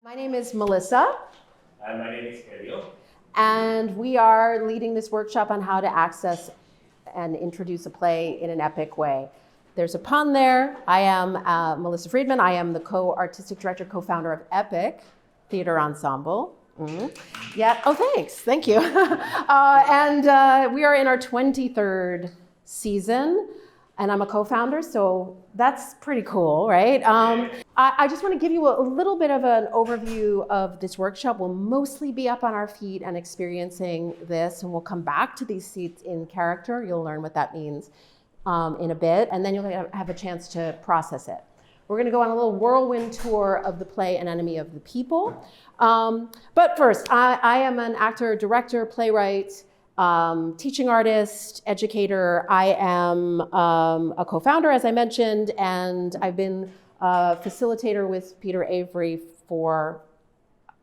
My name is Melissa. And my name is Helio. And we are leading this workshop on how to access and introduce a play in an epic way. There's a pun there. I am Melissa Friedman. I am the co-artistic director, co-founder of Epic Theater Ensemble. Yeah, oh, thanks. Thank you. And we are in our 23rd season. And I'm a co-founder, so that's pretty cool, right? I just want to give you a little bit of an overview of this workshop. We'll mostly be up on our feet and experiencing this, and we'll come back to these seats in character. You'll learn what that means in a bit, and then you'll have a chance to process it. We're going to go on a little whirlwind tour of the play An Enemy of the People. But first, I am an actor, director, playwright, teaching artist, educator. I am a co-founder, as I mentioned, and I've been a facilitator with Peter Avery for,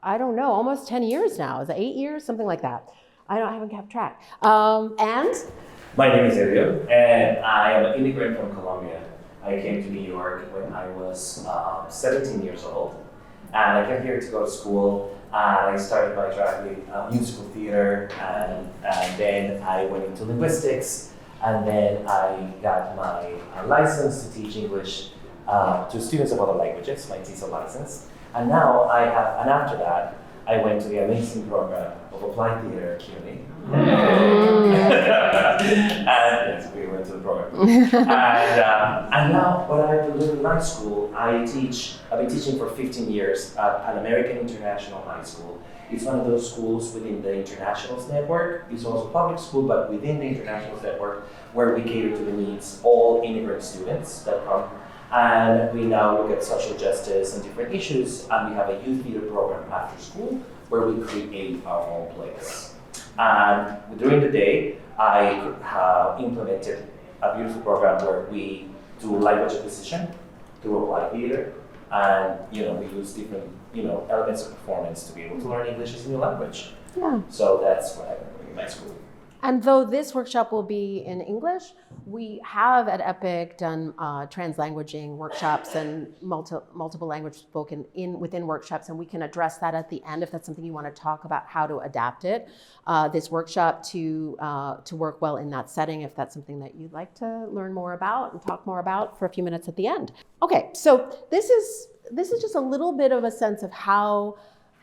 I don't know, almost 10 years now. Is it 8 years? Something like that. I haven't kept track. And? My name is Helio, and I am an immigrant from Colombia. I came to New York when I was 17 years old, and I came here to go to school. I started by tracking musical theater, and then I went into linguistics, and then I got my license to teach English to students of other languages, my TESOL license. And after that, I went to the amazing program of applied theater at CUNY. And yes, we went to the program. And now, what I've been doing in high school, I've been teaching for 15 years at an American International High School. It's one of those schools within the Internationals Network. It's also a public school, but within the Internationals Network, where we cater to the needs of all immigrant students that come. And we now look at social justice and different issues, and we have a youth theater program after school where we create our own plays. And during the day, I have implemented a beautiful program where we do language acquisition through applied theater, and we use different elements of performance to be able to learn English as a new language. Yeah. So that's what I've been doing in my school. And though this workshop will be in English, we have at Epic done translanguaging workshops and multiple language spoken within workshops, and we can address that at the end if that's something you want to talk about, how to adapt it, this workshop to work well in that setting, if that's something that you'd like to learn more about and talk more about for a few minutes at the end. Okay, so this is just a little bit of a sense of how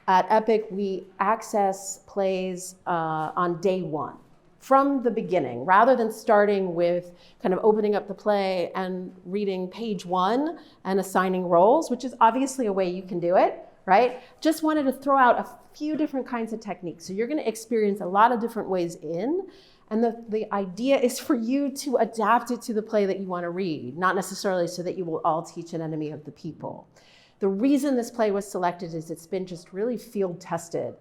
at Epic we access plays on day one. From the beginning, rather than starting with kind of opening up the play and reading page one and assigning roles, which is obviously a way you can do it, right? Just wanted to throw out a few different kinds of techniques. So you're going to experience a lot of different ways in, and the idea is for you to adapt it to the play that you want to read, not necessarily so that you will all teach An Enemy of the People. The reason this play was selected is it's been just really field tested.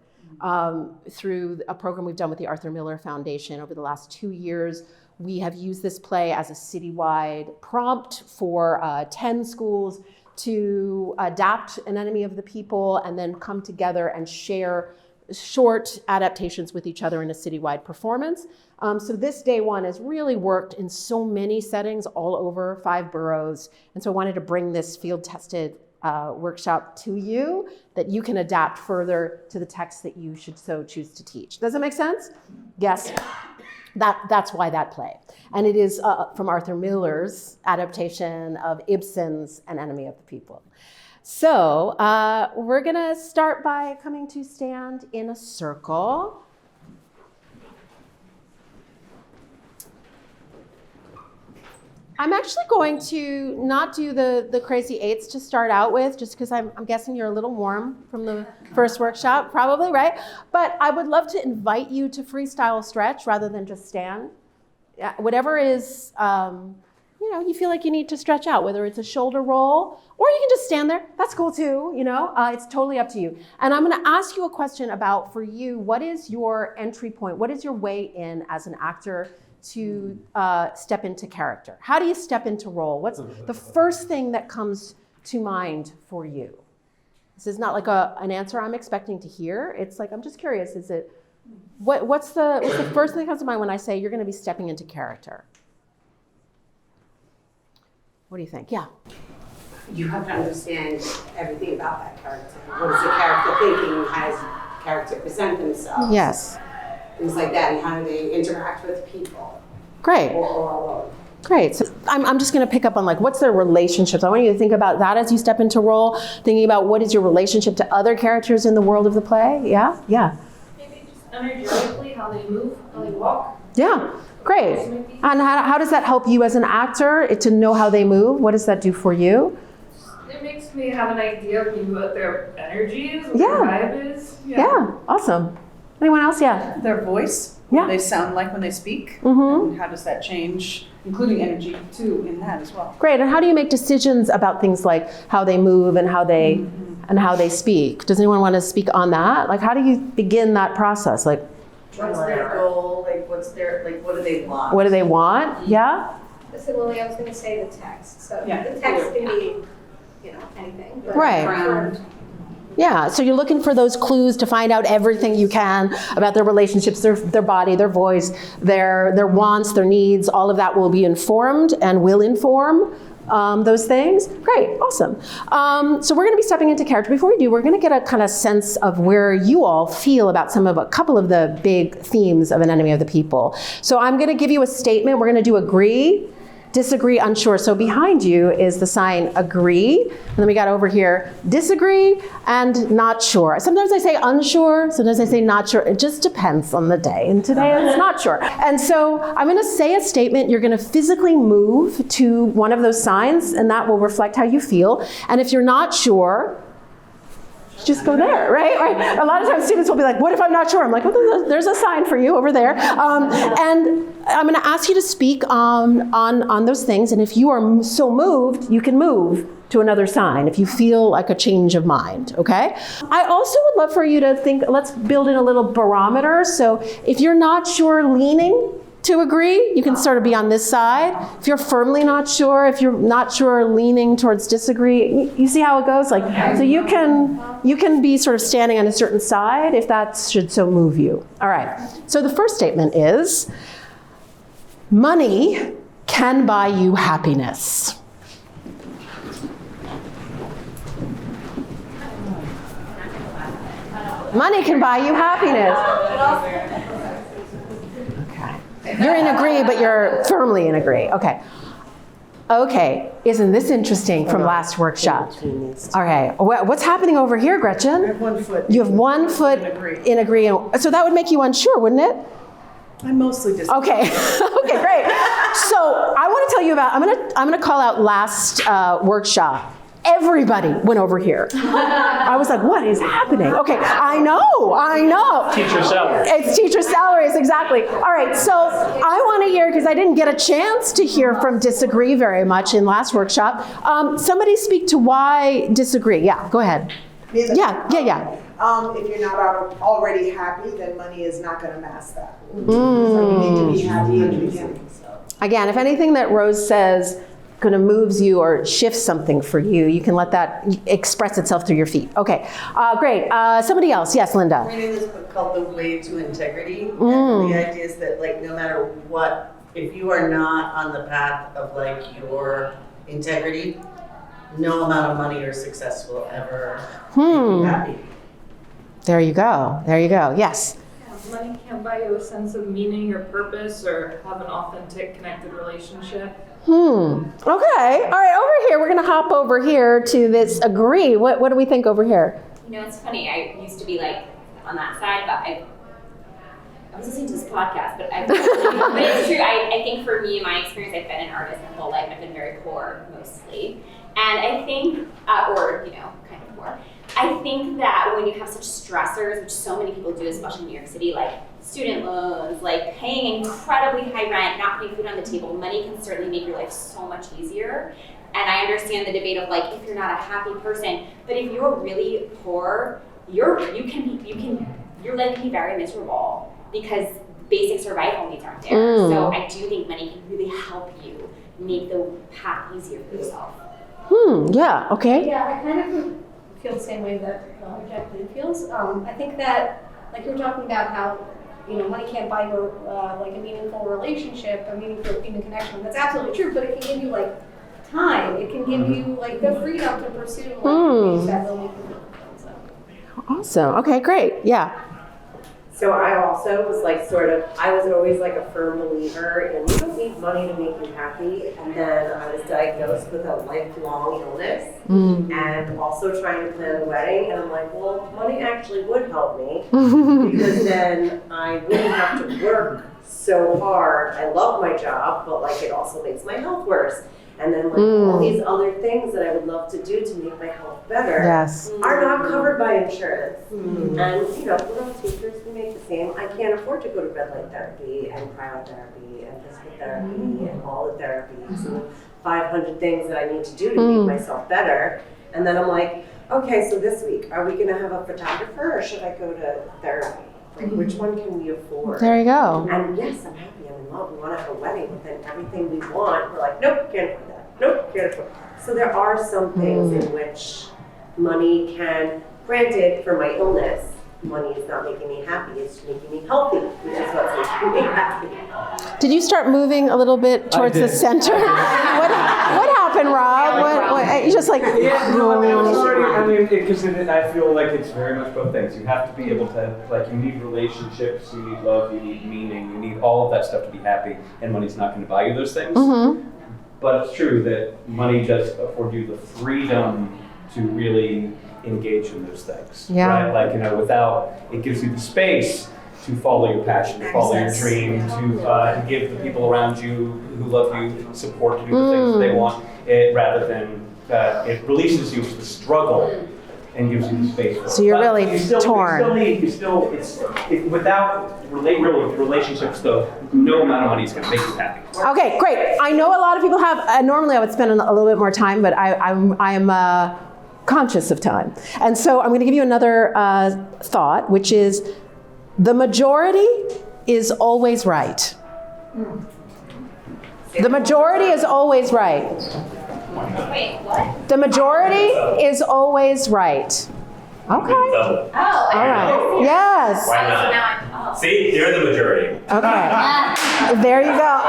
Through a program we've done with the Arthur Miller Foundation over the last 2 years. We have used this play as a citywide prompt for 10 schools to adapt An Enemy of the People and then come together and share short adaptations with each other in a citywide performance. So this day one has really worked in so many settings all over 5 boroughs. And so I wanted to bring this field tested workshop to you that you can adapt further to the text that you should so choose to teach. Does that make sense? Yes. That's why that play. And it is from Arthur Miller's adaptation of Ibsen's An Enemy of the People. So we're gonna start by coming to stand in a circle. I'm actually going to not do the crazy eights to start out with, just because I'm guessing you're a little warm from the first workshop, probably, right? But I would love to invite you to freestyle stretch rather than just stand. Whatever is, you feel like you need to stretch out, whether it's a shoulder roll, or you can just stand there. That's cool too, it's totally up to you. And I'm gonna ask you a question about, for you, what is your entry point? What is your way in as an actor to step into character? How do you step into role? What's the first thing that comes to mind for you? This is not like an answer I'm expecting to hear. It's like, I'm just curious, what's the first thing that comes to mind when I say you're gonna be stepping into character? What do you think? Yeah. you have to understand everything about that character. What is the character thinking? How does the character present themselves? Yes. Things like that, and how do they interact with people? Great. Or alone. Great. So I'm just going to pick up on like, what's their relationships? I want you to think about that as you step into role, thinking about what is your relationship to other characters in the world of the play. Yeah? Yeah. Maybe just energetically, how they move, how they walk. Yeah. Great. And how does that help you as an actor to know how they move? What does that do for you? It makes me have an idea of what their energy is, what Yeah. their vibe is. Yeah. Awesome. Anyone else? Yeah. Their voice, Yeah. what they sound like when they speak, Mm-hmm. and how does that change, including energy too in that as well. Great. And how do you make decisions about things like how they move and how they speak? Does anyone want to speak on that? Like, how do you begin that process? Like, What's their goal? Like, what do they want? what do they want? Yeah. Similarly, I was going to say the text. So Yeah. the text can be, anything. but Right. Background. Yeah, so you're looking for those clues to find out everything you can about their relationships, their body, their voice, their wants, their needs. All of that will be informed and will inform those things. Great, awesome. So we're going to be stepping into character. Before we do, we're going to get a kind of sense of where you all feel about a couple of the big themes of An Enemy of the People. So I'm going to give you a statement. We're going to do agree, disagree, unsure. So behind you is the sign agree. And then we got over here disagree and not sure. Sometimes I say unsure, sometimes I say not sure. It just depends on the day. And today it's not sure. And so I'm going to say a statement. You're going to physically move to one of those signs, and that will reflect how you feel. And if you're not sure, just go there, right? Right? A lot of times students will be like, what if I'm not sure? I'm like, well, there's a sign for you over there. And I'm going to ask you to speak on those things. And if you are so moved, you can move to another sign if you feel like a change of mind, okay? I also would love for you to think, let's build in a little barometer. So if you're not sure, leaning to agree, you can sort of be on this side. If you're firmly not sure, if you're not sure, leaning towards disagree, you see how it goes? Like, so you can be sort of standing on a certain side if that should so move you. All right, so the first statement is, money can buy you happiness. Money can buy you happiness. You're in agree, but you're firmly in agree. Okay. Okay, isn't this interesting from last workshop? Okay, what's happening over here, Gretchen? I have 1 foot. You have 1 foot in agree. So that would make you unsure, wouldn't it? I mostly disagree. Okay, okay, great. So I want to tell you about, I'm gonna call out last workshop. Everybody went over here. I was like, what is happening? Okay, I know. Teacher salary. It's teacher salaries, exactly. All right, so I want to hear, because I didn't get a chance to hear from disagree very much in last workshop. Somebody speak to why disagree. Yeah, go ahead. Yeah. If you're not already happy, then money is not going to mask that. So you need to be happy in the beginning. Again, if anything that Rose says kind of moves you or shifts something for you, you can let that express itself through your feet. Okay, great. Somebody else. Yes, Linda. I'm reading this book called The Way to Integrity. And the idea is that, like, no matter what, if you are not on the path of, like, your integrity, no amount of money or success will ever make you happy. There you go. Yes. Money can't buy you a sense of meaning or purpose or have an authentic, connected relationship. Okay. All right, over here, we're going to hop over here to this agree. What do we think over here? You know, it's funny. I used to be like on that side, but I was listening to this podcast, but it's true. I think for me, my experience, I've been an artist my whole life. I've been very poor mostly. And I think, or, kind of poor. I think that when you have such stressors, which so many people do, especially in New York City, like student loans, like paying incredibly high rent, not putting food on the table, money can certainly make your life so much easier. And I understand the debate of like, if you're not a happy person, but if you're really poor, your life can be very miserable because basic survival needs aren't there. So I do think money can really help you make the path easier for yourself. Yeah, okay. Yeah, I kind of feel the same way that Jacqueline feels. I think that, like you were talking about how, money can't buy you like a meaningful relationship, a meaningful human connection. That's absolutely true, but it can give you like time. It can give you like the freedom to pursue like things that will make you feel fulfilled. So. Awesome. Okay, great. Yeah. So I also was like I was always like a firm believer in you don't need money to make you happy. And then I was diagnosed with a lifelong illness and also trying to plan a wedding. And I'm like, well, money actually would help me because then I wouldn't have to work so hard. I love my job, but like it also makes my health worse. And then like all these other things that I would love to do to make my health better are not covered by insurance. And you know, we're all teachers, we make the same. I can't afford to go to red light therapy and cryotherapy and physical therapy and all the therapies and 500 things that I need to do to make myself better. And then I'm like, okay, so this week, are we gonna have a photographer or should I go to therapy? Like, which one can we afford? There you go. And yes, I'm happy, I'm in love, we want to have a wedding, but then everything we want, we're like, nope, can't afford that. Nope, can't afford. So there are some things in which money can, granted, for my illness, money is not making me happy, it's making me healthy, which is what's making me happy. Did you start moving a little bit towards the center? What happened, Rob? What you just like? Yeah, no, I mean, I'm sorry. I mean, because I feel like it's very much both things. You have to be able to, like, you need relationships, you need love, you need meaning, you need all of that stuff to be happy, and money's not going to buy you those things. But it's true that money does afford you the freedom to really engage in those things. Yeah. Right? Like, you know, without, it gives you the space to follow your passion, to follow your dream, to give the people around you who love you support to do the things that they want, rather than it releases you from the struggle and gives you the space for it. So you're really torn. Without relationships, though, no amount of money is going to make you happy. Okay, great. I know a lot of people have. Normally, I would spend a little bit more time, but I'm conscious of time, and so I'm going to give you another thought, which is the majority is always right. The majority is always right. Wait, what? The majority is always right. Okay. Oh, All right. Yes. Why So not? now I'm, See, you're the majority. Okay. There you go.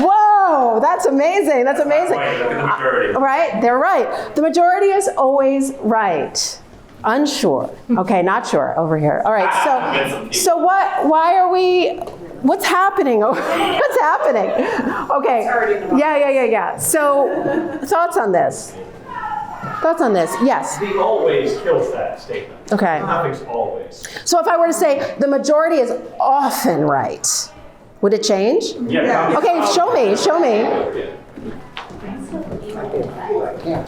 Whoa, that's amazing. That's amazing. Look at the majority. Right? They're right. The majority is always right. Unsure. Okay, not sure over here. All right. So why are we, what's happening? What's happening? Okay. Yeah. So thoughts on this? Thoughts on this? Yes. The always kills that statement. Okay. Nothing's always. So if I were to say the majority is often right, would it change? Yeah. Okay, show me.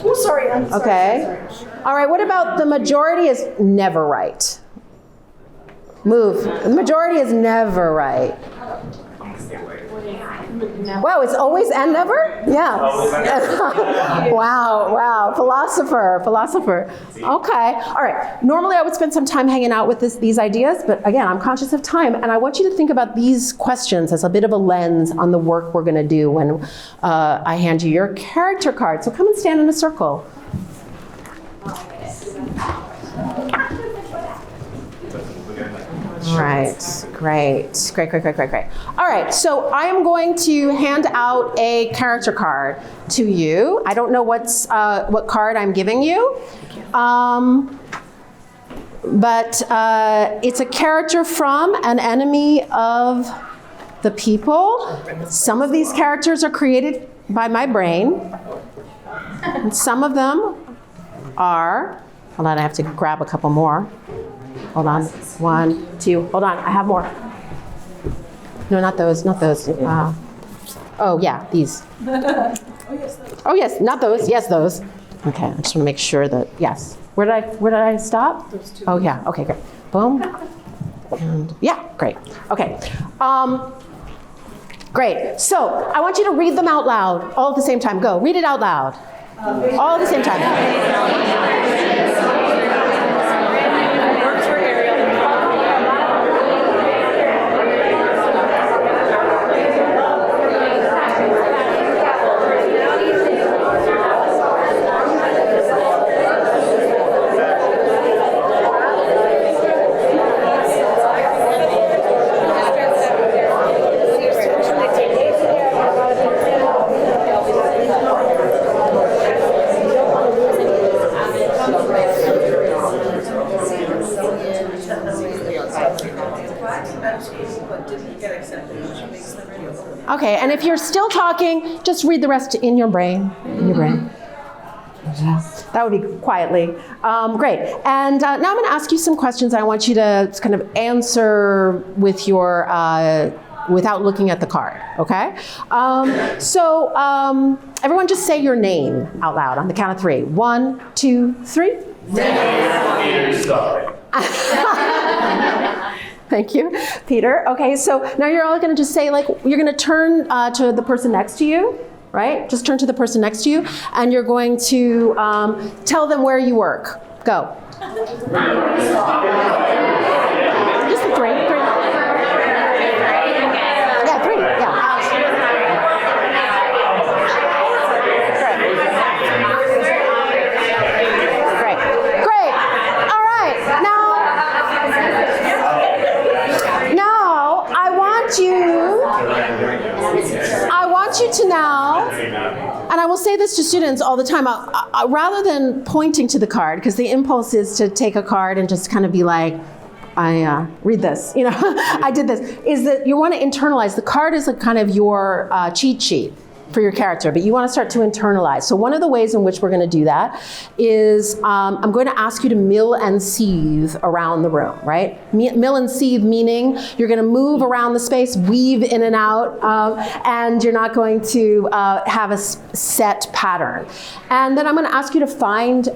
Oh, sorry, I'm sorry. Okay. All right, what about the majority is never right? Move. The majority is never right. Wow, it's always and never? Yeah. Wow. Philosopher. Okay. All right. Normally I would spend some time hanging out with these ideas, but again, I'm conscious of time, and I want you to think about these questions as a bit of a lens on the work we're going to do when I hand you your character card. So come and stand in a circle. Right, great. All right, so I am going to hand out a character card to you. I don't know what card I'm giving you, but it's a character from an enemy of the people. Some of these characters are created by my brain, and some of them are, hold on, I have to grab a couple more. Hold on. 1, 2. Hold on. I have more. No, not those. Oh, yeah, these. Oh, yes, not those. Yes, those. Okay, I just want to make sure that, yes. Where did I stop? Those two. Oh, yeah. Okay, great. Boom. And yeah, great. Okay. Great. So I want you to read them out loud all at the same time. Go. Read it out loud. All at the same time. Okay, and if you're still talking, just read the rest in your brain. In your brain. That would be quietly. Great. And now I'm going to ask you some questions. I want you to kind of answer with your, without looking at the card, okay? So everyone just say your name out loud on the count of 3. 1, 2, 3. Thank you, Peter. Okay, so now you're all going to just say, like, you're going to turn to the person next to you, right? Just turn to the person next to you, and you're going to tell them where you work. Go. Just 3. Yeah, 3. Yeah. Great. All right. Now I want you to now, and I will say this to students all the time, rather than pointing to the card, because the impulse is to take a card and just kind of be like, I read this, you know, I did this, is that you want to internalize. The card is a kind of your cheat sheet for your character, but you want to start to internalize. So one of the ways in which we're going to do that is I'm going to ask you to mill and seethe around the room, right? Mill and seethe meaning you're going to move around the space, weave in and out, and you're not going to have a set pattern. And then I'm going to ask you to find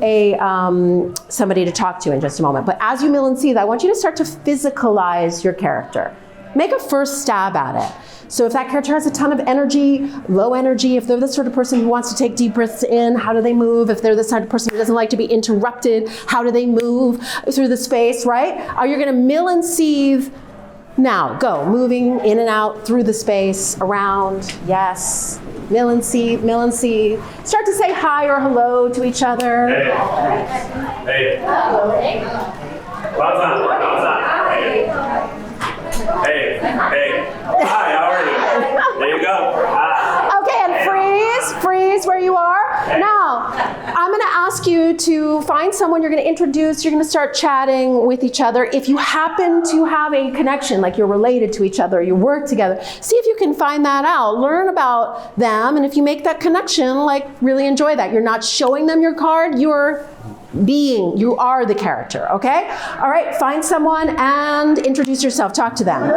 somebody to talk to in just a moment. But as you mill and seethe, I want you to start to physicalize your character. Make a first stab at it. So if that character has a ton of energy, low energy, if they're the sort of person who wants to take deep breaths in, how do they move? If they're the sort of person who doesn't like to be interrupted, how do they move through the space, right? Are you going to mill and seethe? Now, go. Moving in and out through the space, around, yes. Mill and seethe, mill and seethe. Start to say hi or hello to each other. Hey. Bounce on. Hey. Hi, how are you? There you go. Okay, and freeze where you are. Now, I'm going to ask you to find someone you're going to introduce. You're going to start chatting with each other. If you happen to have a connection, like you're related to each other, you work together, see if you can find that out. Learn about them, and if you make that connection, like really enjoy that. You're not showing them your card, you are the character, okay? All right, find someone and introduce yourself. Talk to them.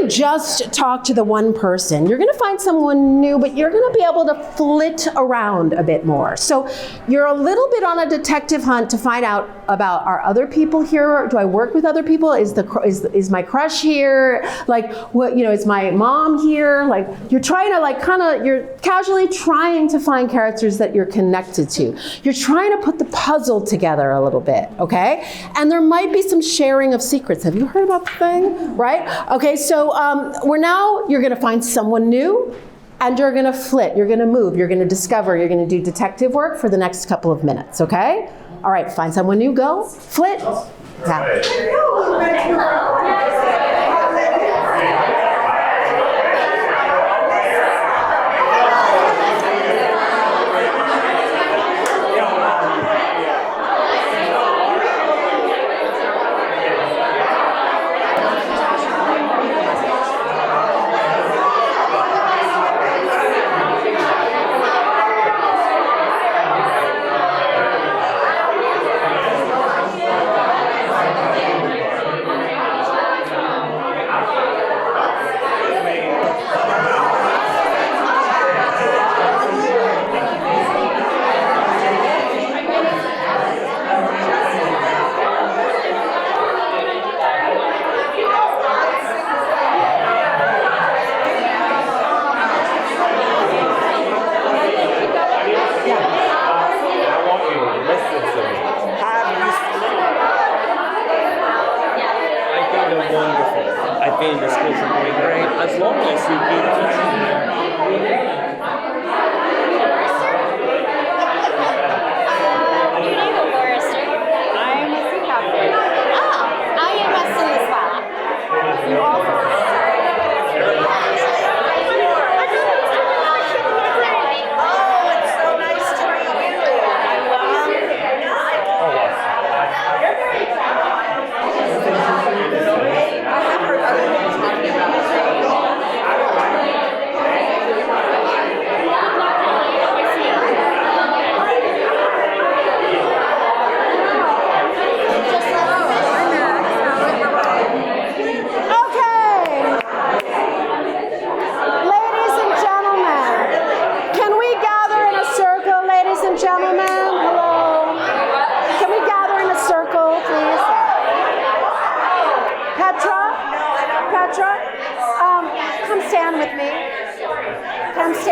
Just talk to the one person. You're going to find someone new, but you're going to be able to flit around a bit more. So you're a little bit on a detective hunt to find out about, are other people here? Do I work with other people? Is my crush here? Like, what, you know, is my mom here? Like, you're trying to you're casually trying to find characters that you're connected to. You're trying to put the puzzle together a little bit, okay? And there might be some sharing of secrets. Have you heard about the thing? Right? Okay, so you're going to find someone new, and you're going to flit, you're going to move, you're going to discover, you're going to do detective work for the next couple of minutes, okay? All right, find someone new, go, flit. Yeah.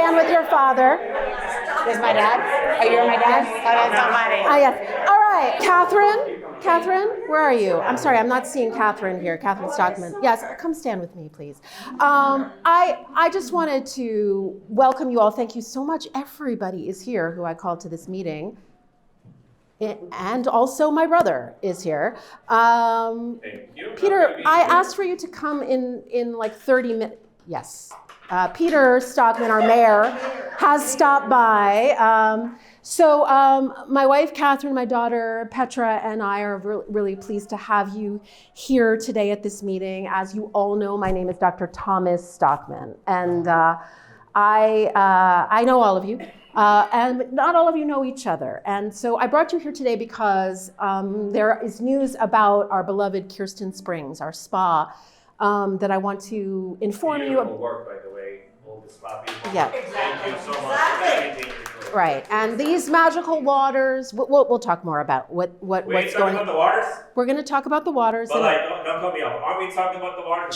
stand with your father. There's my dad. Oh, you're my dad? Oh, that's not funny. Ah, yes. All right, Catherine, where are you? I'm sorry, I'm not seeing Catherine here. Catherine Stockman. Yes, come stand with me, please. I just wanted to welcome you all. Thank you so much. Everybody is here who I called to this meeting. And also my brother is here. Thank you. Peter, I asked for you to come in like 30 minutes. Yes. Peter Stockman, our mayor, has stopped by. So my wife, Catherine, my daughter, Petra, and I are really pleased to have you here today at this meeting. As you all know, my name is Dr. Thomas Stockman, and I know all of you. And not all of you know each other. And so I brought you here today because there is news about our beloved Kirsten Springs, our spa, that I want to inform you Beautiful work, by the way, all the spa people. Yeah. Thank you so much for everything. Right, and these magical waters, we'll talk more about what's going on. About the waters? We're going to talk about the waters. But like, don't cut me off. Aren't we talking about the waters?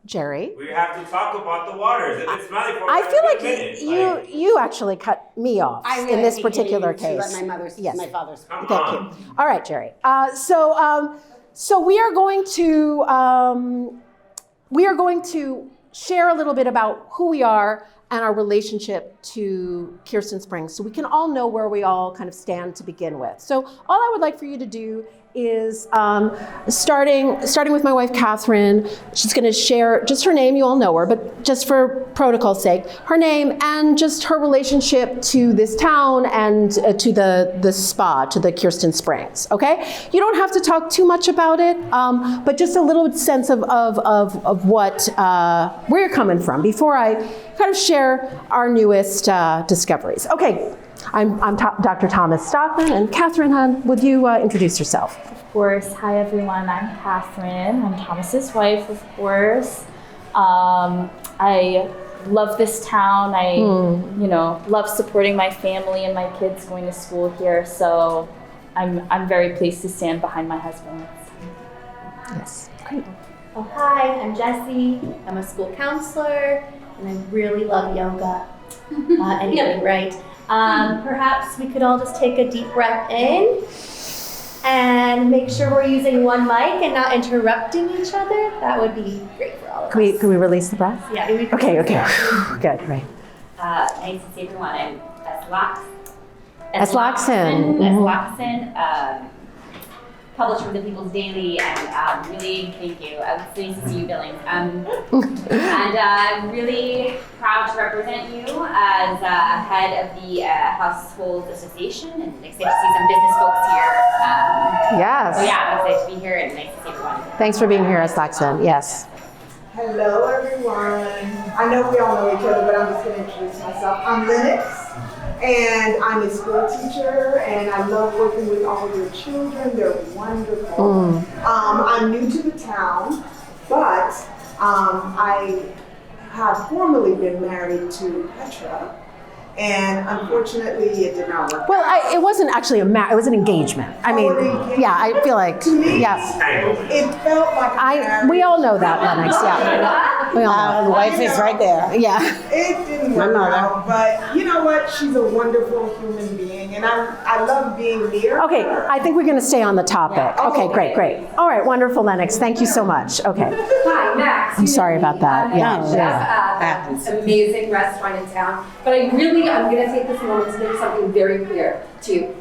Jerry. We have to talk about the waters. If it's smelly for I feel like you actually cut me off in this particular case. Let my father's. Thank you. All right, Jerry. So we are going to share a little bit about who we are and our relationship to Kirsten Springs, so we can all know where we all kind of stand to begin with. So all I would like for you to do is starting with my wife, Catherine. She's going to share just her name. You all know her, but just for protocol's sake, her name and just her relationship to this town and to the spa, to the Kirsten Springs. Okay, you don't have to talk too much about it, but just a little sense of what where you're coming from before I kind of share our newest discoveries. Okay. I'm Dr. Thomas Stockman, and Catherine, would you introduce yourself? Of course. Hi, everyone. I'm Catherine. I'm Thomas's wife, of course. I love this town. I, love supporting my family and my kids going to school here. So I'm very pleased to stand behind my husband. Yes. Great. Oh, hi. I'm Jessie. I'm a school counselor, and I really love yoga. Anyway, right. Perhaps we could all just take a deep breath in and make sure we're using one mic and not interrupting each other. That would be great for all of us. Can we release the breath? Yeah. Okay. Good. Right. Nice to see everyone. I'm Eslaxon. Eslaxon, publisher of the People's Daily, and really thank you. It's nice to see you, Billings. And I'm really proud to represent you as head of the Households Association, and excited to see some business folks here. Yes. So yeah, I'm excited to be here, and nice to see everyone. Thanks for being here, Eslaxon. Yes. Hello, everyone. I know we all know each other, but I'm just going to introduce myself. I'm Lennox, and I'm a school teacher, and I love working with all your children. They're wonderful. I'm new to the town, but I have formerly been married to Petra, and unfortunately it did not work. Well, it wasn't actually it was an engagement. I mean, yeah, I feel like, to me, yeah. It felt like a marriage. We all know that, Lennox, yeah. We all know. The wife is right there. Yeah. It didn't work out, but you know what? She's a wonderful human being, and I love being near. Okay, I think we're going to stay on the topic. Yeah. Okay, great. All right, wonderful, Lennox. Thank you so much. Okay. Hi, Max. I'm sorry about that. Yeah. Chef at an amazing restaurant in town. But I'm going to take this moment to make something very clear to you.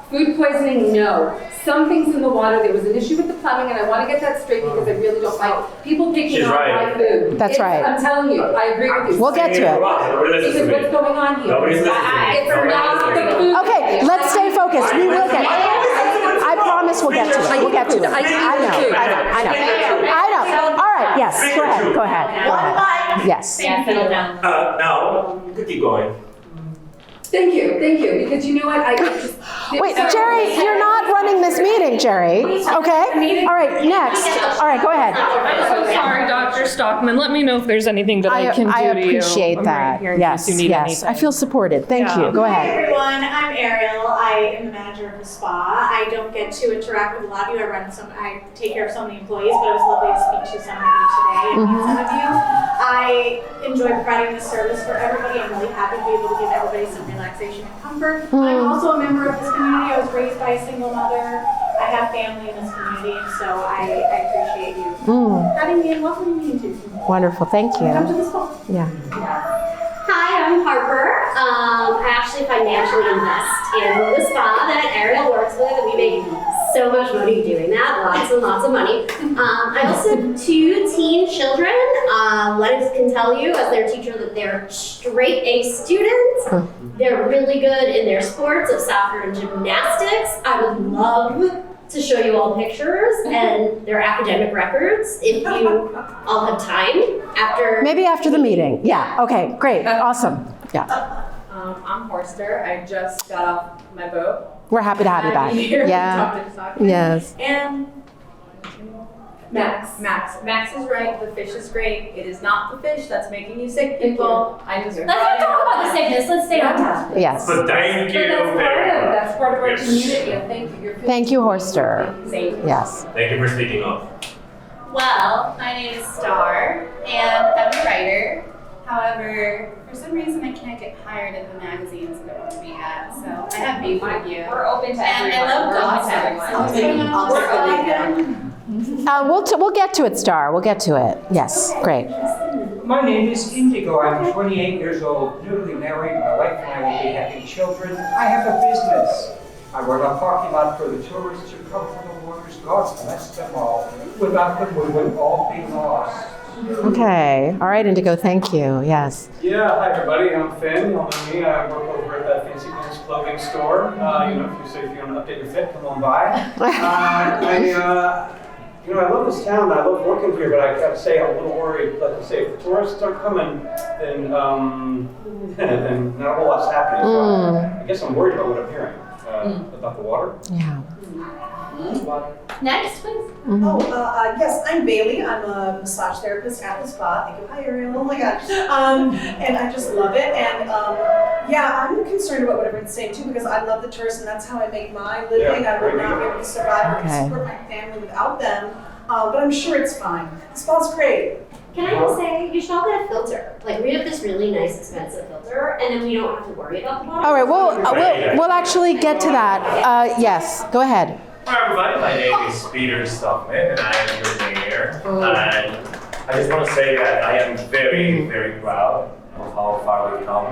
Food poisoning, no. Some things in the water, there was an issue with the plumbing, and I want to get that straight because I really don't like people picking on my food. That's right. I'm telling you, I agree with you. We'll get to it. Because what's going on here? Nobody's listening. It's not the food. Okay, let's stay focused. We will get to it. I promise we'll get to it. We'll get to it. I know. All right, yes, go ahead. Yes. Yeah, settle down. No, you could keep going. Thank you, because you know what, I just... Wait, Jerry, you're not running running this meeting, Jerry. Okay? All right, next. All right, go ahead. I'm so sorry, Dr. Stockman. Let me know if there's anything that I can do to you. I appreciate I'm that. right here in Yes, case you need yes. anything. I feel supported. Thank you. Go Hi ahead. everyone, I'm Ariel. I am the manager of the spa. I don't get to interact with a lot of you. I take care of some of the employees, but it was lovely to speak to some of you today and meet some of you. I enjoy providing this service for everybody. I'm really happy to be able to give everybody some relaxation and comfort. I'm also a member of this community. I was raised by a single mother. I have family in this community, and so I appreciate you having me and welcoming me into this community. Wonderful. Thank you. Come to the spa. Yeah. Hi, I'm Harper. I actually financially invest in the spa that Ariel works with, and we make so much money doing that, lots and lots of money. I also have 2 teen children. Lennox can tell you, as their teacher, that they're straight A students. They're really good in their sports of soccer and gymnastics. I would love to show you all pictures and their academic records if you all have time after. Maybe after the meeting. Yeah. Okay. Great. Awesome. Yeah. I'm Horster. I just got off my boat. We're happy to have you back. Here Yeah. to talk to you. Yes. And Max is right. The fish is great. It is not the fish that's making you sick, people. I just Let's not talk about the sickness. Let's stay on task. Yes. But thank you That's part of our community. And thank you. Thank you, Horster. Thank you. Yes. Thank you for speaking up. Well, my name is Star, and I'm a writer. However, for some reason, I can't get hired at the magazines that I want to be at, so I have beef with you. We're open to And everyone. I love We're open gossip. to everyone. We'll get to it, Star. We'll get to it. Yes. Great. My name is Indigo. I'm 28 years old, newly married. My wife and I will be having children. I have a business. I run a parking lot for the tourists who come from the waters. God bless them all. Without them, we would all be lost. Okay. All right, Indigo. Thank you. Yes. Yeah, hi everybody, I'm Finn. You all know me. I work over at that Fancy Pants clothing store. If you want to update your fit, come on by. I love this town. I love working here, but I gotta say I'm a little worried. Like I say, if the tourists aren't coming, then then not a whole lot's happening. So I guess I'm worried about what I'm hearing about the water. Yeah. Next, please. Yes, I'm Bailey. I'm a massage therapist at the spa. Thank you. Hi, Ariel. Oh my gosh. And I just love it. And I'm concerned about what everyone's saying too, because I love the tourists and that's how I make my living. I would not be able to survive or support my family without them. But I'm sure it's fine. The spa's great. Can I just say, you should all get a filter. Like, we have this really nice, expensive filter, and then we don't have to worry about the water. All right. We'll actually get to that. Yes. Go ahead. Hi everybody, my name is Peter Stockman and I am your mayor. And I just want to say that I am very, very proud of how far we've come.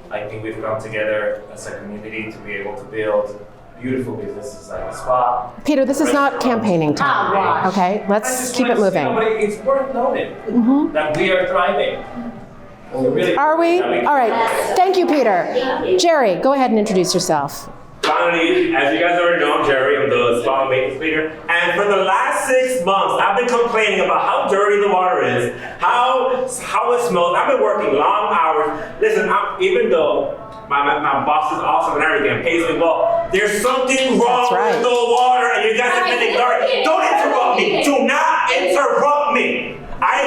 I think we've come together as a community to be able to build beautiful businesses like a spa. Peter, this is not campaigning time. Okay. Let's keep it moving. It's worth noting that we are thriving. Are we? All right. Thank you, Peter. Jerry, go ahead and introduce yourself. Finally, as you guys already know, I'm Jerry. I'm the spa maintenance leader. And for the last 6 months, I've been complaining about how dirty the water is, how it smells. I've been working long hours. Listen, even though my boss is awesome and everything and pays me well, there's something wrong with the water, and you guys have been ignoring. Don't interrupt me. Do not interrupt me. I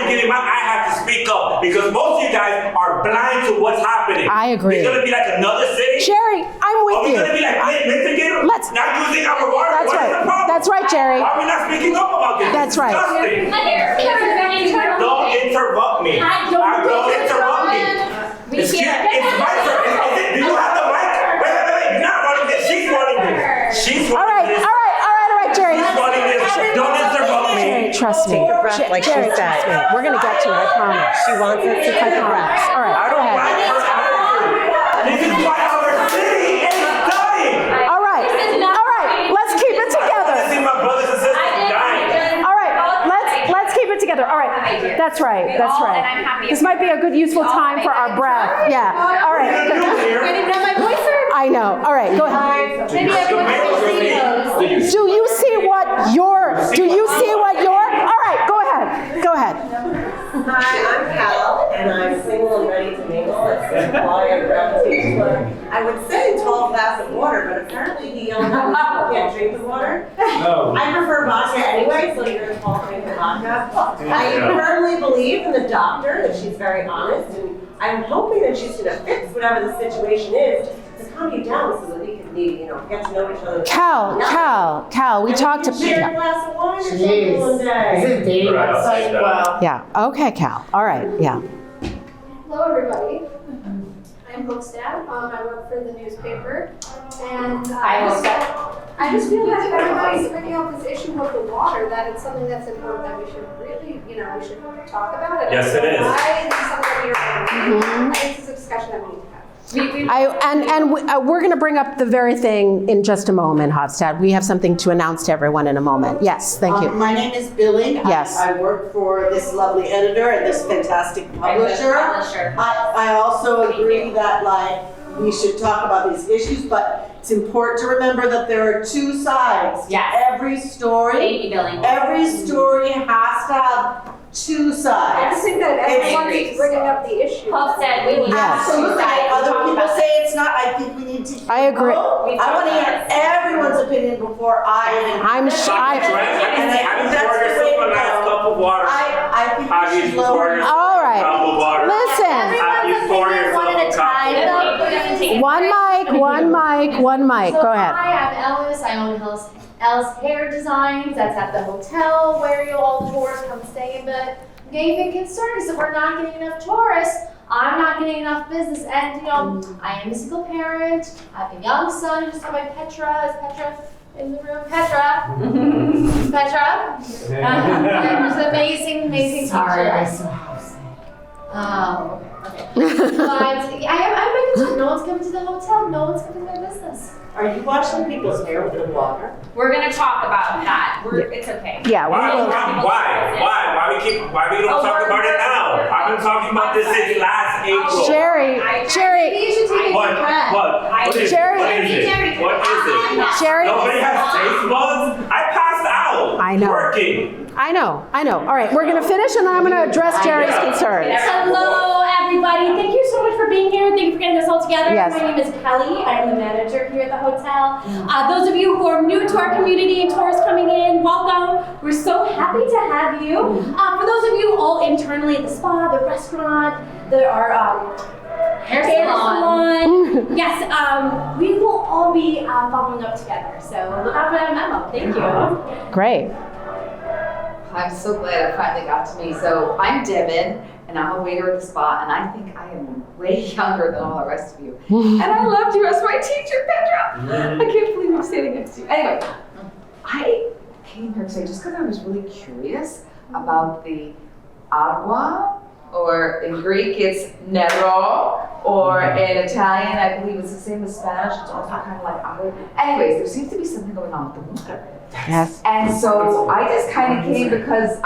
have to speak up because most of you guys are blind to what's happening. I agree. It's gonna be like another city. Jerry, I'm with you. Are we gonna be like Michigan? Let's not using our water? That's What right. is the problem? That's right, Jerry. Why are we not speaking up about this? That's right. Disgusting. Don't interrupt me. Don't interrupt me. Excuse me. It's my turn. Do you have the mic? Wait. You're not running this. She's running this. She's running this. All right, Jerry. She's running this. Don't interrupt me. Jerry, trust me. Take a breath, like Jerry, she said. trust me. We're gonna get to it. I promise. She wants us to take a breath. All right. I Go don't ahead. like her attitude. This is why our city is dying. All right. Let's keep it together. I see my brothers and sisters dying. All right. Let's keep it together. All right. That's right. That's And I'm right. happy. This might be a good, useful time for our breath. Yeah. All right. I didn't know my voice heard. I know. All right. Go ahead. Maybe everyone can see those. Do you see what you're? All right. Go ahead. Hi, I'm Cal, and I'm single and ready to mingle. That's why I gravitated toward, I would say, a tall glass of water, but apparently he only can't drink the water. No. I prefer vodka anyway, so you're gonna call me for vodka. I firmly believe in the doctor that she's very honest, and I'm hoping that she's gonna fix whatever the situation is to calm you down so that we can get to know each other. Cal, we talked to Share a glass of wine or something one day. Is it dating website? Well. Yeah, okay, Cal. All right, yeah. Hello, everybody. I'm Hookstad. I work for the newspaper, and I just feel that everybody's bringing up this issue of the water, that it's something that's important that we should really, we should talk about it. Yes, it is. Why this is something that I think this is a discussion that we need to have. We're going to bring up the very thing in just a moment, Hofstad. We have something to announce to everyone in a moment. Yes, thank you. My name is Billy. Yes. I work for this lovely editor and this fantastic publisher. I also agree that we should talk about these issues, but it's important to remember that there are two sides. Yes. Every story. Thank you, Billy. Every story has to have two sides. I just think that everyone's bringing up the issue. Puff said we need Absolutely. Other people say it's not. I think we need to. I agree. I want to hear everyone's opinion before I. I'm shy. I think we should lower. All right. Listen. One mic. Go ahead. Hi, I'm Ellis. I own Ellis Hair Designs. That's at the hotel where all the tourists come stay. But I'm getting concerned is that we're not getting enough tourists. I'm not getting enough business. And, I am a single parent. I have a young son who's by Petra. Is Petra in the room? Petra? Petra? There's an amazing teacher. Sorry, I saw house. Oh, okay. But I'm concerned. No one's coming to the hotel. No one's coming to their business. Are you washing people's hair with the water? We're gonna talk about that. It's okay. Yeah. Why we don't talk about it now? I've been talking about this since last April. Jerry. Maybe you should take a deep breath. What is it? Nobody has taste buds? I passed out. I know. Working. I know. All right, we're going to finish and then I'm going to address Jerry's concerns. Hello, everybody. Thank you so much for being here. Thank you for getting this all together. Yes. My name is Kelly. I am the manager here at the hotel. Those of you who are new to our community and tourists coming in, welcome. We're so happy to have you. For those of you all internally at the spa, the restaurant, our hair salon. Yes, we will all be following up together. So look out for that memo. Thank you. Great. I'm so glad it finally got to me. So I'm Devin, and I'm a waiter at the spa, and I think I am way younger than all the rest of you. And I loved you as my teacher, Petra. I can't believe I'm standing next to you. Anyway, I came here today just because I was really curious about the agua, or in Greek it's nero, or in Italian I believe it's the same as Spanish. It's also kind of like agua. Anyways, there seems to be something going on with the water. Yes. And so I just kind of came because,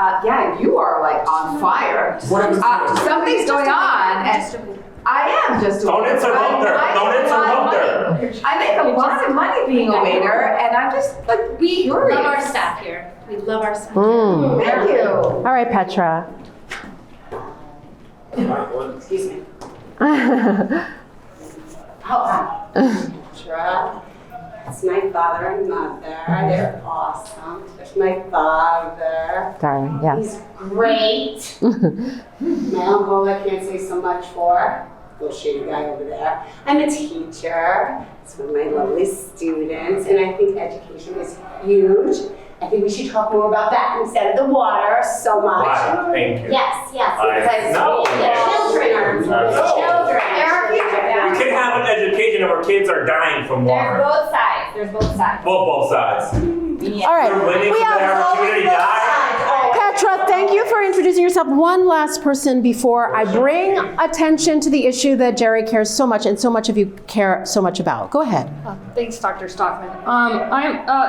you are like on fire. Something's going on, and I am just a waiter. Don't interrupt her. I make a lot of money being a waiter, and I'm just like, we love our staff here. We love our staff. Thank you. All right, Petra. Excuse me. Petra. It's my father and mother. They're awesome. There's my father. Darling, yes. He's great. My uncle, I can't say so much for. Little shady guy over there. I'm a teacher. It's one of my lovely students, and I think education is huge. I think we should talk more about that instead of the water so much. Why? Thank you. Yes, because children. There are future. We can have an education if our kids are dying from water. There's both sides. Well, both sides. All right. We have community die. Petra, thank you for introducing yourself. One last person before I bring attention to the issue that Jerry cares so much and so much of you care so much about. Go ahead. Thanks, Dr. Stockman.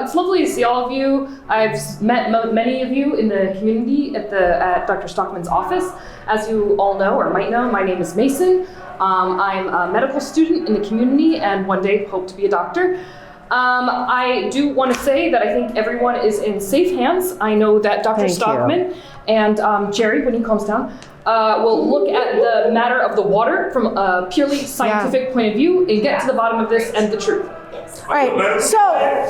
It's lovely to see all of you. I've met many of you in the community at Dr. Stockman's office. As you all know or might know, my name is Mason. I'm a medical student in the community and one day hope to be a doctor. I do want to say that I think everyone is in safe hands. I know that Dr. Stockman and Jerry, when he calms down, will look at the matter of the water from a purely scientific point of view and get to the bottom of this and the truth. Yes. All right, so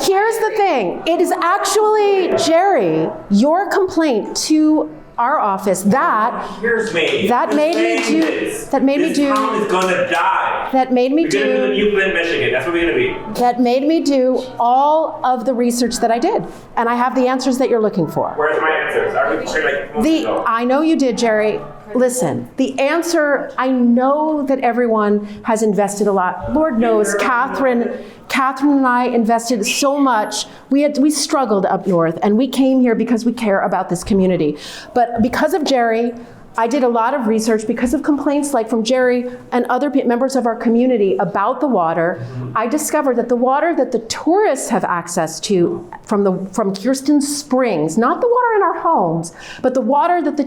here's the thing. It is actually, Jerry, your complaint to our office that Here's me. that made me do This town is gonna die. that made me We're gonna be the do new Flint, Michigan. That's what we're gonna be. that made me do all of the research that I did, and I have the answers that you're looking for. Where's my answers? I already like months ago. I know you did, Jerry. Listen, the answer, I know that everyone has invested a lot. Lord knows, Catherine and I invested so much. We struggled up north, and we came here because we care about this community. But because of Jerry, I did a lot of research because of complaints like from Jerry and other members of our community about the water. I discovered that the water that the tourists have access to from Kirsten Springs, not the water in our homes, but the water that the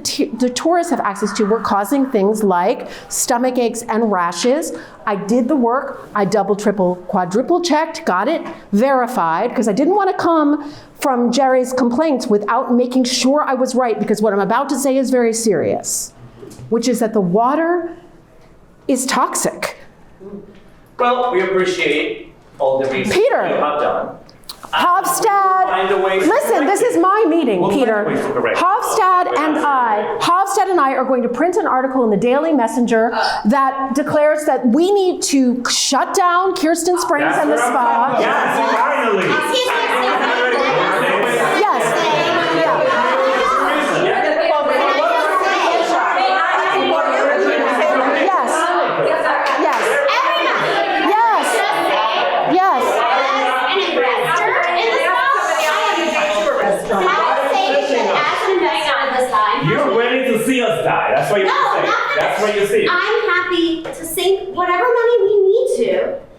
tourists have access to, were causing things like stomach aches and rashes. I did the work. I double, triple, quadruple checked, got it verified, because I didn't want to come from Jerry's complaints without making sure I was right, because what I'm about to say is very serious, which is that the water is toxic. Well, we appreciate all the research Peter. you have done. Hofstad, listen, this is my meeting, Peter. Hofstad and I are going to print an article in the Daily Messenger that declares that we need to shut down Kirsten Springs and the spa. Yes, finally. You're ready to see us die. That's what you're saying. That's what you see. I'm happy to sink whatever money we need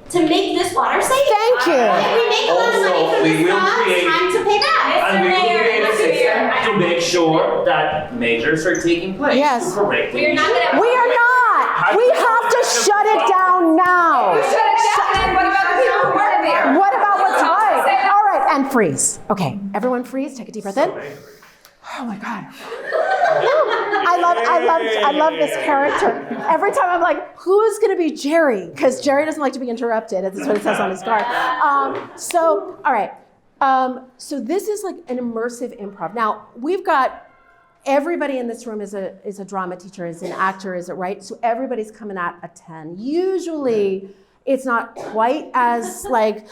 to make this water safe. Thank you. If we make a lot of money from this spa, it's time to pay back. And we will create a system to make sure that measures are taking place. Yes. To correct We are not gonna- We are not. We have to shut it down now. You shut it down, and what about the people who work there? What about what's right? All right, and freeze. Okay, everyone freeze. Take a deep breath in. Oh my God. I love this character. Every time I'm like, who's gonna be Jerry? Because Jerry doesn't like to be interrupted. That's what it says on his card. So, all right. So this is like an immersive improv. Now, we've got everybody in this room is a drama teacher, is an actor, is it right? So everybody's coming at a 10. Usually, it's not quite as like,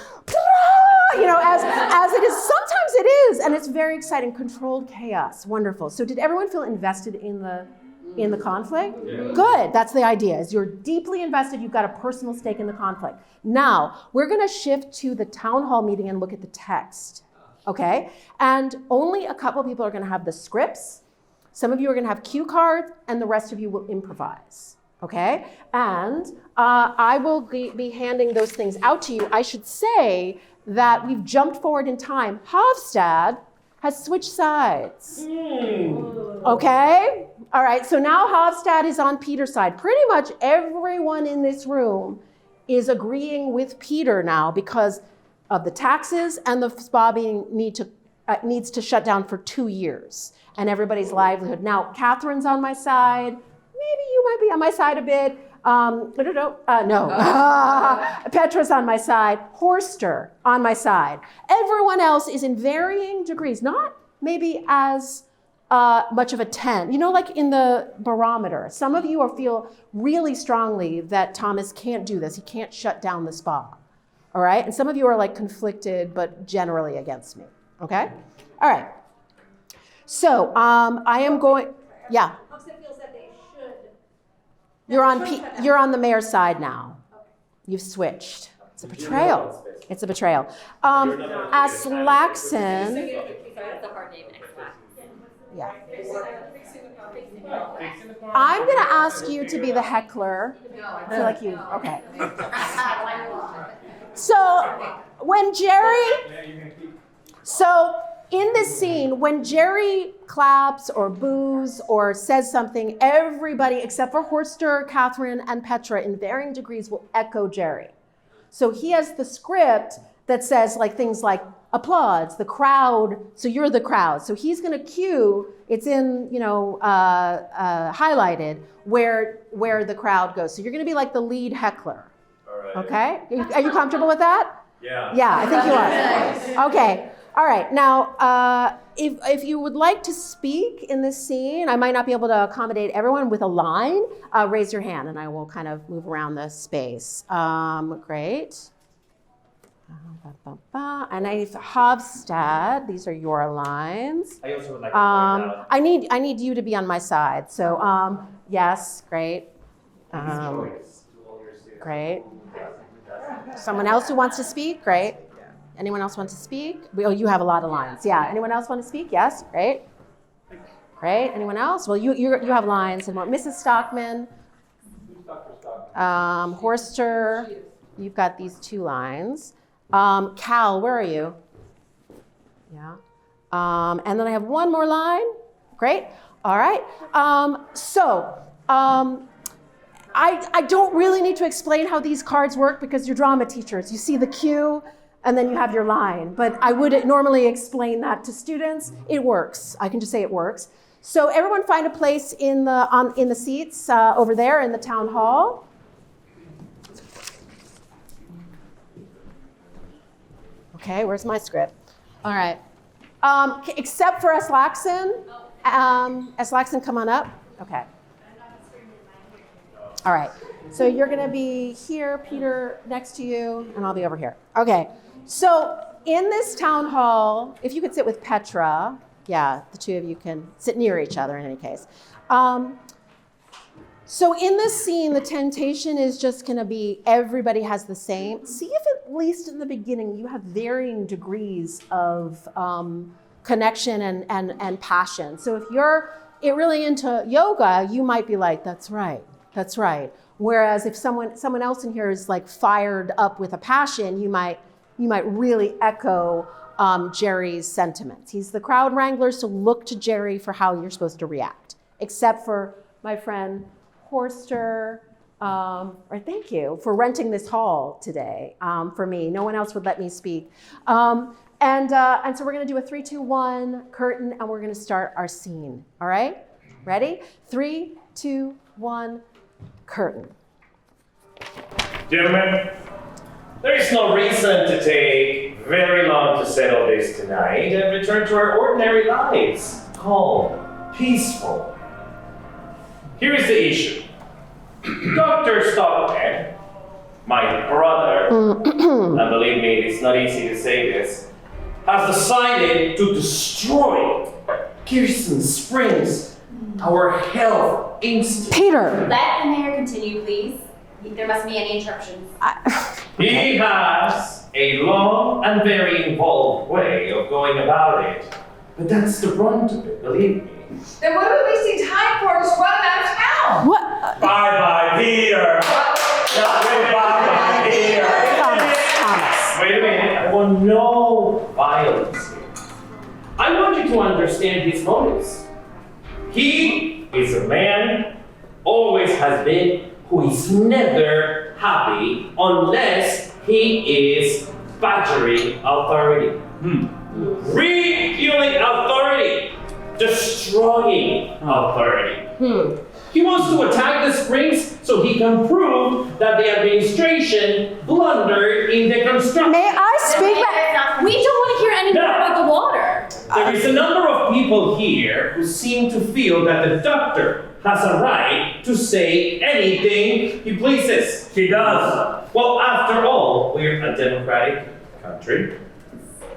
as it is. Sometimes it is, and it's very exciting. Controlled chaos, wonderful. So did everyone feel invested in the conflict? Yeah. Good, that's the idea, is you're deeply invested, you've got a personal stake in the conflict. Now, we're gonna shift to the town hall meeting and look at the text, okay? And only a couple people are gonna have the scripts. Some of you are gonna have cue cards, and the rest of you will improvise. Okay, and I will be handing those things out to you. I should say that we've jumped forward in time. Hofstad has switched sides. Okay, all right, so now Hofstad is on Peter's side. Pretty much everyone in this room is agreeing with Peter now because of the taxes and the spa being needs to shut down for 2 years and everybody's livelihood. Now, Catherine's on my side. Maybe you might be on my side a bit. Petra's on my side. Horster on my side. Everyone else is in varying degrees, not maybe as much of a 10. You know, like in the barometer. Some of you feel really strongly that Thomas can't do this. He can't shut down the spa. All right? And some of you are like conflicted, but generally against me. Okay? All right. So I am going, yeah. You're on the mayor's side now. You've switched. It's a betrayal. It's a betrayal. Aslaxon. Yeah. I'm going to ask you to be the heckler. I feel like you. Okay. So when in this scene, when Jerry claps or boos or says something, everybody except for Horster, Catherine, and Petra in varying degrees will echo Jerry. So he has the script that says like things like applause, the crowd, so you're the crowd. So he's gonna cue, it's in, highlighted where the crowd goes. So you're gonna be like the lead heckler, all right. Okay? Are you comfortable with that? Yeah. Yeah, I think you are. Okay. All right. Now, if you would like to speak in this scene, I might not be able to accommodate everyone with a line. Raise your hand, and I will kind of move around the space. Great. And I Hofstad, these are your lines. I also would like to point out. I need you to be on my side. So yes, great. Great. Someone else who wants to speak? Great. Anyone else want to speak? Oh, you have a lot of lines. Yeah. Anyone else want to speak? Yes. Great. Great. Anyone else? Well, you have lines. And what? Mrs. Stockman. Horster. You've got these 2 lines. Cal, where are you? Yeah. And then I have one more line. Great. All right. I don't really need to explain how these cards work because you're drama teachers. You see the cue and then you have your line. But I would normally explain that to students. It works. I can just say it works. So everyone find a place in the seats over there in the town hall. Okay, where's my script? All right. Except for Eslaxon. Eslaxon, come on up. Okay. All right. So you're going to be here, Peter, next to you, and I'll be over here. Okay. So in this town hall, if you could sit with Petra, yeah, the 2 of you can sit near each other in any case. So in this scene, the temptation is just going to be everybody has the same. See if at least in the beginning you have varying degrees of connection and passion. So if you're really into yoga, you might be like, that's right. That's right. Whereas if someone else in here is like fired up with a passion, you might really echo Jerry's sentiments. He's the crowd wrangler, so look to Jerry for how you're supposed to react. Except for my friend Horster, or thank you for renting this hall today for me. No one else would let me speak. And so we're going to do a 3, 2, 1 curtain, and we're going to start our scene. All right? Ready? 3, 2, 1. Curtain. Gentlemen, there is no reason to take very long to settle this tonight and return to our ordinary lives. Calm, peaceful. Here is the issue. Dr. Stockman, my brother, and believe me, it's not easy to say this, has decided to destroy Kirsten Springs, our health institute. Peter! Let the mayor continue, please. There mustn't be any interruptions. He has a long and very involved way of going about it. But that's the brunt of it, believe me. Then what are we wasting time for? Just run him out of town. What? Bye-bye, Peter. Bye-bye, Peter. Thomas. Wait a minute. I want no violence here. I want you to understand his motives. He is a man, always has been, who is never happy unless he is badgering authority. Ridiculing authority. Destroying authority. He wants to attack the springs so he can prove that the administration blundered in the construction. May I speak? We don't want to hear any more about the water. There is a number of people here who seem to feel that the doctor has a right to say anything he pleases. He does. Well, after all, we're a democratic country.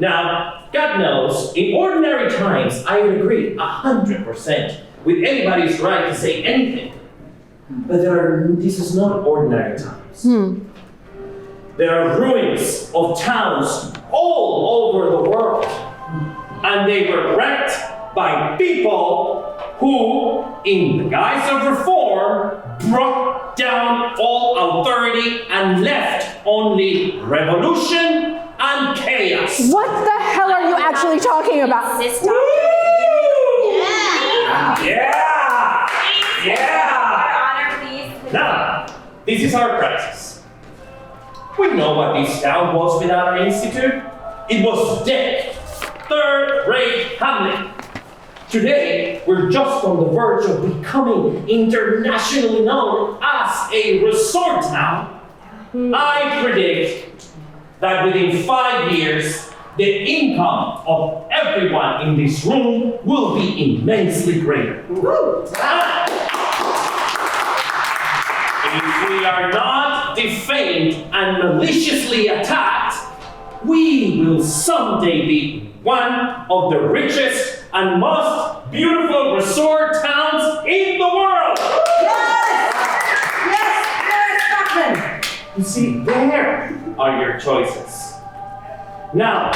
Now, God knows, in ordinary times, I would agree 100% with anybody's right to say anything. But this is not ordinary times. There are ruins of towns all over the world. And they were wrecked by people who, in the guise of reform, brought down all authority and left only revolution and chaos. What the hell are you actually talking about? Yeah! Our honor, please. Now, this is our crisis. We know what this town was without our institute. It was dead. Third-rate Hamlet. Today, we're just on the verge of becoming internationally known as a resort town. I predict that within 5 years, the income of everyone in this room will be immensely greater. If we are not defamed and maliciously attacked, we will someday be one of the richest and most beautiful resort towns in the world. Yes, You see, there are your choices. Now,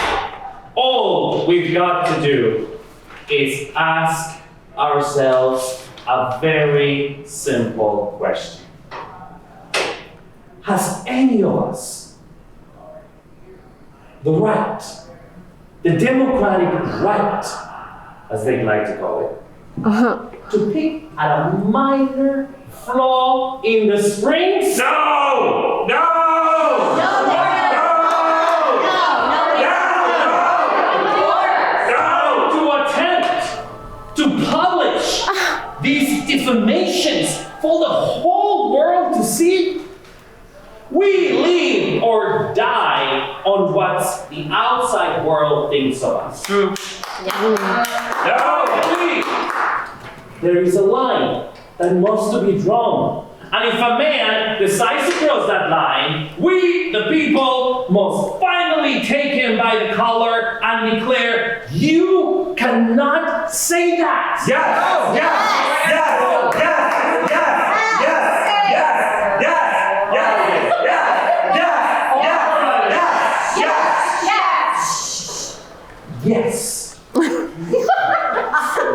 all we've got to do is ask ourselves a very simple question. Has any of us the right, the democratic right, as they like to call it, to pick at a minor flaw in the springs? No! No! To attempt to publish these defamations for the whole world to see? We live or die on what the outside world thinks of us. No! Please. There is a line that must be drawn. And if a man decides to cross that line, we, the people, must finally take him by the collar and declare, you cannot say that. Yes! Yes! Yes! Yes! Yes! Yes.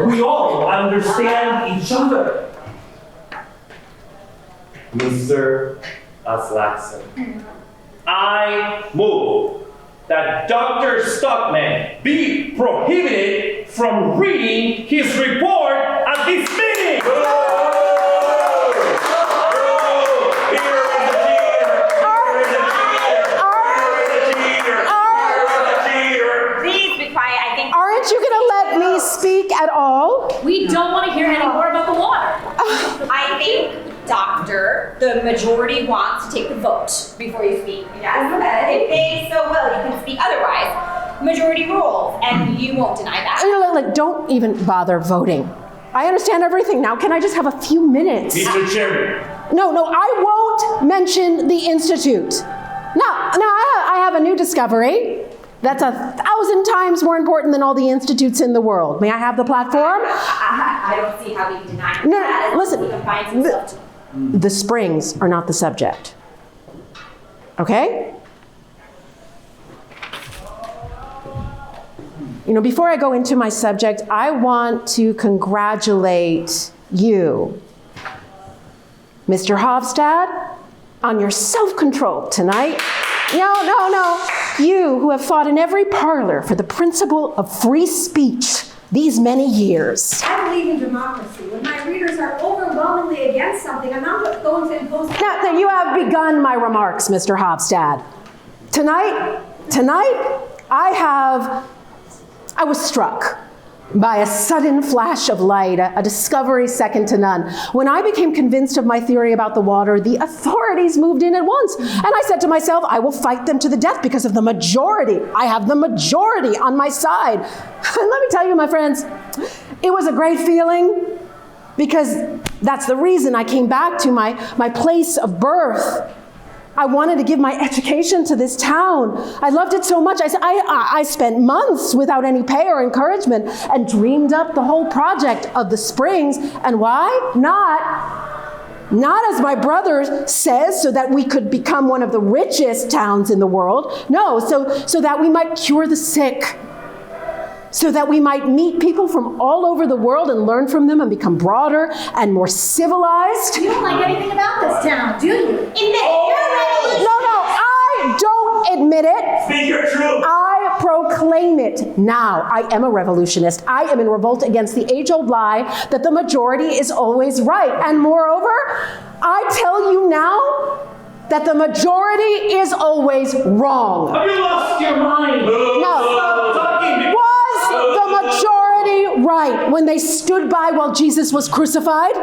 We all understand each other. Mr. Aslaksen, I move that Dr. Stockman be prohibited from reading his report at this meeting. Aren't you going to let me speak at all? We don't want to hear any more about the water. I think, Doctor, the majority wants to take the vote before you speak. Yes. If they so will, you can speak otherwise. Majority rules, and you won't deny that. Like, don't even bother voting. I understand everything. Now, can I just have a few minutes? Mr. Chairman. No, I won't mention the Institute. No, I have a new discovery. That's 1,000 times more important than all the institutes in the world. May I have the platform? I don't see how we can deny that. No, listen. He confines himself to The springs are not the subject. Okay? Before I go into my subject, I want to congratulate you, Mr. Hofstad, on your self-control tonight. No. You who have fought in every parlor for the principle of free speech these many years. I believe in democracy. When my readers are overwhelmingly against something, I'm not going to impose... Now, you have begun my remarks, Mr. Hofstad. Tonight, I was struck by a sudden flash of light, a discovery second to none. When I became convinced of my theory about the water, the authorities moved in at once. And I said to myself, I will fight them to the death because of the majority. I have the majority on my side. And let me tell you, my friends, it was a great feeling because that's the reason I came back to my place of birth. I wanted to give my education to this town. I loved it so much. I spent months without any pay or encouragement and dreamed up the whole project of the springs. And why? Not as my brother says, so that we could become one of the richest towns in the world. No, so that we might cure the sick. So that we might meet people from all over the world and learn from them and become broader and more civilized. You don't like anything about this town, do you? No, I don't admit it. Speak your truth. I proclaim it now. I am a revolutionist. I am in revolt against the age-old lie that the majority is always right. And moreover, I tell you now that the majority is always wrong. Have you lost your mind? No. Was the majority right when they stood by while Jesus was crucified?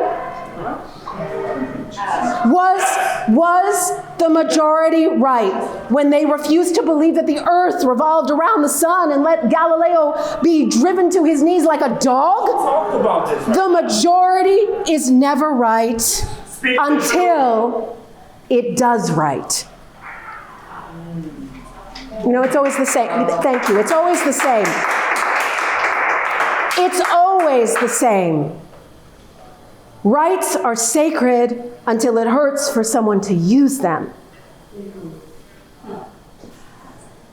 Was the majority right when they refused to believe that the earth revolved around the sun and let Galileo be driven to his knees like a dog? Talk about this. The majority is never right until it does right. You know, it's always the same. Thank you. It's always the same. It's always the same. Rights are sacred until it hurts for someone to use them.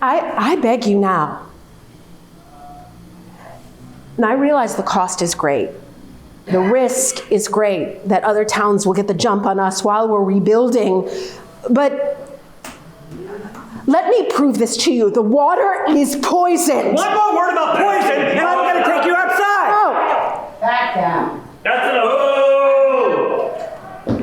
I beg you now. And I realize the cost is great. The risk is great that other towns will get the jump on us while we're rebuilding. But let me prove this to you. The water is poisoned. One more word about poison, and I'm going to take you outside. Oh. Back down. That's enough.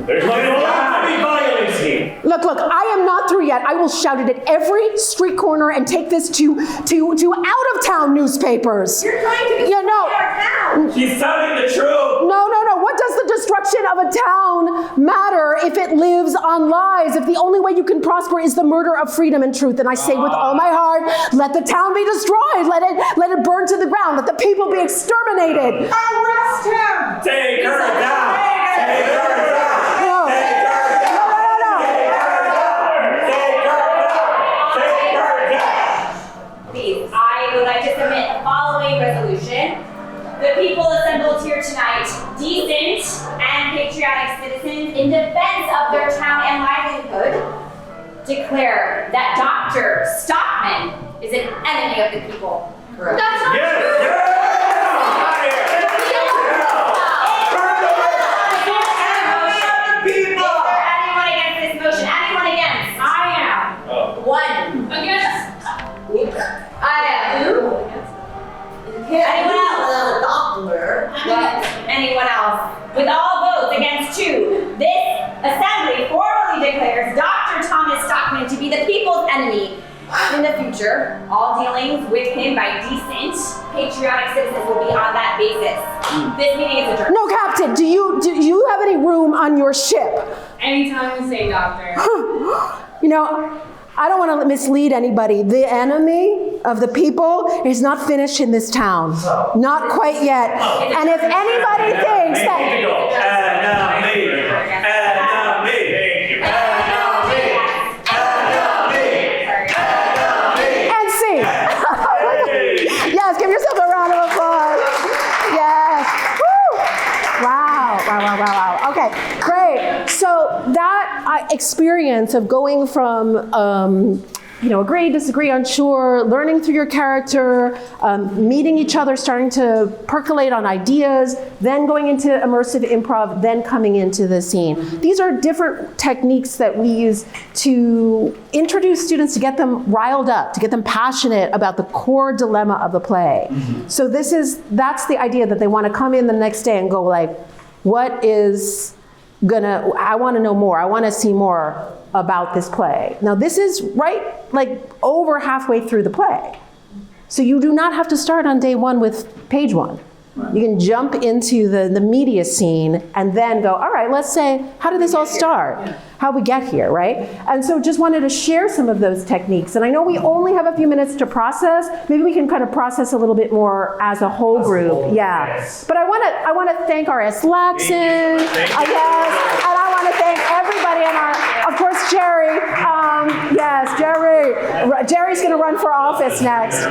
There's no violence here. Look, I am not through yet. I will shout it at every street corner and take this to out-of-town newspapers. You're trying to destroy our town. She's telling the truth. No. What does the destruction of a town matter if it lives on lies? If the only way you can prosper is the murder of freedom and truth, and I say with all my heart, let the town be destroyed. Let it burn to the ground. Let the people be exterminated. Arrest him! Take her down. Take her down. No. Please, I would like to submit the following resolution. The people assembled here tonight, decent and patriotic citizens in defense of their town and livelihood, declare that Dr. Stockman is an enemy of the people. Correct. That's not true. Is there anyone against this motion? Anyone against? I am. One. Against? I am. Anyone else? Anyone else? With all votes against 2, this assembly formally declares Dr. Thomas Stockman to be the people's enemy. In the future, all dealings with him by decent, patriotic citizens will be on that basis. This meeting is adjourned. No, Captain, do you have any room on your ship? Anytime you say, Doctor. You know, I don't want to mislead anybody. The enemy of the people is not finished in this town. Not quite yet. And if anybody thinks that... And see. Yes, give yourself a round of applause. Yes. Woo. Wow. Okay, great. So that experience of going from, agree, disagree, unsure, learning through your character, meeting each other, starting to percolate on ideas, then going into immersive improv, then coming into the scene. These are different techniques that we use to introduce students, to get them riled up, to get them passionate about the core dilemma of the play. Mm-hmm. So that's the idea, that they want to come in the next day and go like, I want to know more. I want to see more about this play. Now this is over halfway through the play. So you do not have to start on day 1 with page 1. Right. You can jump into the media scene and then go, all right, let's say, how did this all start? Yeah. How we get here, right? And so just wanted to share some of those techniques. And I know we only have a few minutes to process. Maybe we can kind of process a little bit more as a whole group. Yes. But I want to thank our Laxon. Yes. And I want to thank everybody and of course, Jerry. Yes, Jerry. Jerry's going to run for office next.